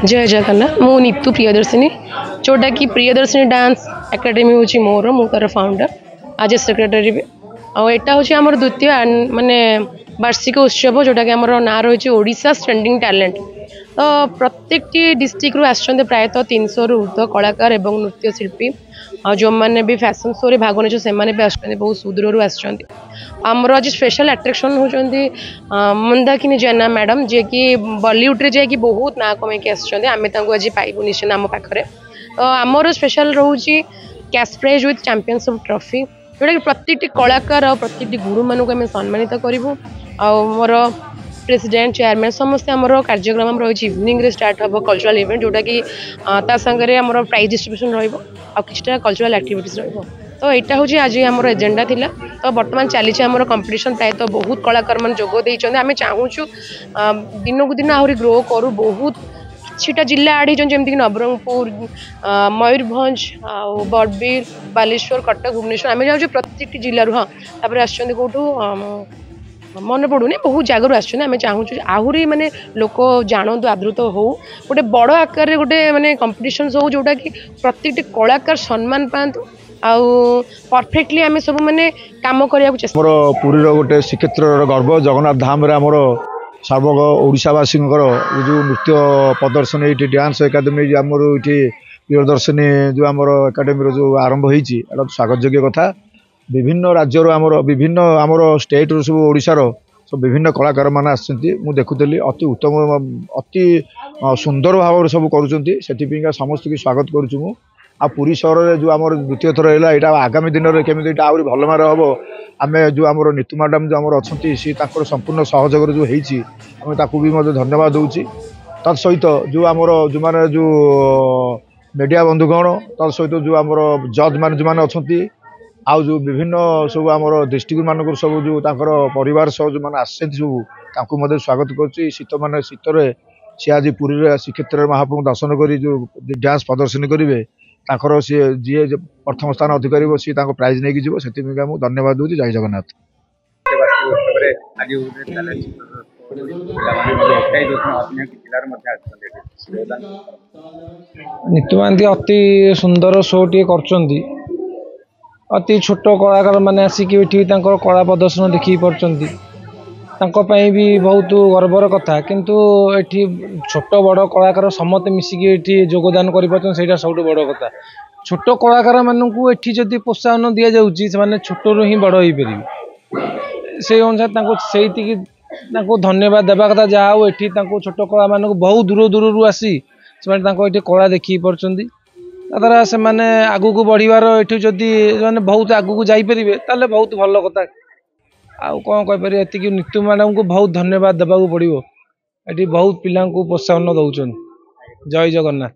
जय जगन्नाथ मु नीतू प्रियदर्शिनी जोटा कि प्रियदर्शिनी डांस एकेडमी हूँ मोर मु तार फाउंडर आज सेक्रेटरी भी आटा हूँ आम द्वितीय माने वार्षिक उत्सव जोटा कि आम ना रही ओडिशा स्टैंडिंग टैलेंट तो प्रत्येक डिस्ट्रिक्ट रू आसछन्ते प्रायतः 300 रु ऊर्ध्व कलाकार एवं नृत्यशिल्पी जो मैंने भी फैशन शो रे भाग ने से भी बहुत सुदूर आसछन्ते आमर आज स्पेशल अट्रैक्शन होचन्ती मंदाकिनी जेना मैडम जे कि बॉलीवुड रे जे कि बहुत ना कमेकी आसछन्ते आमे तांको आज पाइबु निश्चित आम पाखरे तो आमर स्पेशल रोची cash prize with championship trophy जोटा कि प्रत्येक कलाकार और प्रत्येक गुरु मानक आम सम्मानित करूँ आमर प्रेसिडेंट चेयरमैन समस्त आमर कार्यक्रम रही इवनिंग रे स्टार्ट हम कल्चरल इवेंट जोटा कि सागर आमर प्राइज डिस्ट्रीब्यूशन रहा कल्चरल एक्टिविटीज तो यहाँ हूँ आज आम एजेंडा थिला तो बर्तमान चली कंपटीशन प्रायत तो बहुत कलाकार मान जोगदे आम चाहूँ दिन को दिन आहरी ग्रो करूँ बहुत किछिटा जिला आड़ होती नवरंगपुर मयूरभंज बड़बिल बालेश्वर कटक भुवनेश्वर आम जाऊँ प्रत्येक जिलूर हाँ तापर आसठू मन पड़ूनी बहुत जगार आम चाहूँ आहरी माने लोक जानतु आदृत हो गोटे बड़ आकार गोटे माने कंपटीशन हो जोटा कि प्रत्येक कलाकार सम्मान पातु आउ परफेक्टली आम सब माने काम करने चेष्टा पुरी गोटे श्रीक्षेत्र गर्व जगन्नाथ धाम आमर सर्वग ओडावासी जो नृत्य प्रदर्शन ये डांस एकाडेमी आमर ये प्रियदर्शिनी जो आमर एकाडेमी जो आरंभ होती स्वागत योग्य कथा विभिन्न राज्यर आमर विभिन्न आमर स्टेट सब ओडिशार सब विभिन्न कलाकार मान देखुली अति उत्तम अति सुंदर भाव सब करुँच समस्त की स्वागत करुँ आ पुरी सहर में जो आम द्वितीय थर है यहाँ आगामी दिन में केमी आहरी भल मारे हम आम जो आम नीतू मैडम जो आम अच्छा सी संपूर्ण सहयोग जो होती भी धन्यवाद दूसरी तत्सहित जो आमर जो मैंने जो मीडिया बंधुगण तत्सहित जो आमर जज मान जो मैंने अच्छा आउ जो विभिन्न सब आमर डिस्ट्रिक्ट मानक सब जो परिवार सह जो मैंने आस सब स्वागत कर शीत मान शीत सी आज पुरी श्रीक्षेत्र महाप्रभु दर्शन कर जो डांस प्रदर्शन करेंगे सी जी प्रथम स्थान अधिकारी सी प्राइज नहीं जीव से धन्यवाद दूसरी जय जगन्नाथ नीतू महांती अति सुंदर शो टी कर अति छोट कलाकार मैंने आसिक कला प्रदर्शन देखी पार्टी भी बहुत गर्वर कथा किंतु एठी छोट बड़ कलाकार समस्त मिसिकी योगदान कर सब बड़ कथा छोट कलाकार मानू एठी जदि प्रोत्साहन दि जाऊँगी से छोटू ही बड़ हो पारे से अनुसार से धन्यवाद देवा कथा जहाँ एठी छोट कला मान बहुत दूर दूर आसी से कला देखी पार्टी द्वारा से मैंने आगू बढ़िबार एठी जदि बहुत आगू जापरेंगे ताले बहुत भल कथा आउ कौन कहीपर ये नीतू मैडम को बहुत धन्यवाद देवा पड़ो ये बहुत पिला प्रोत्साहन दौरान जय जगन्नाथ।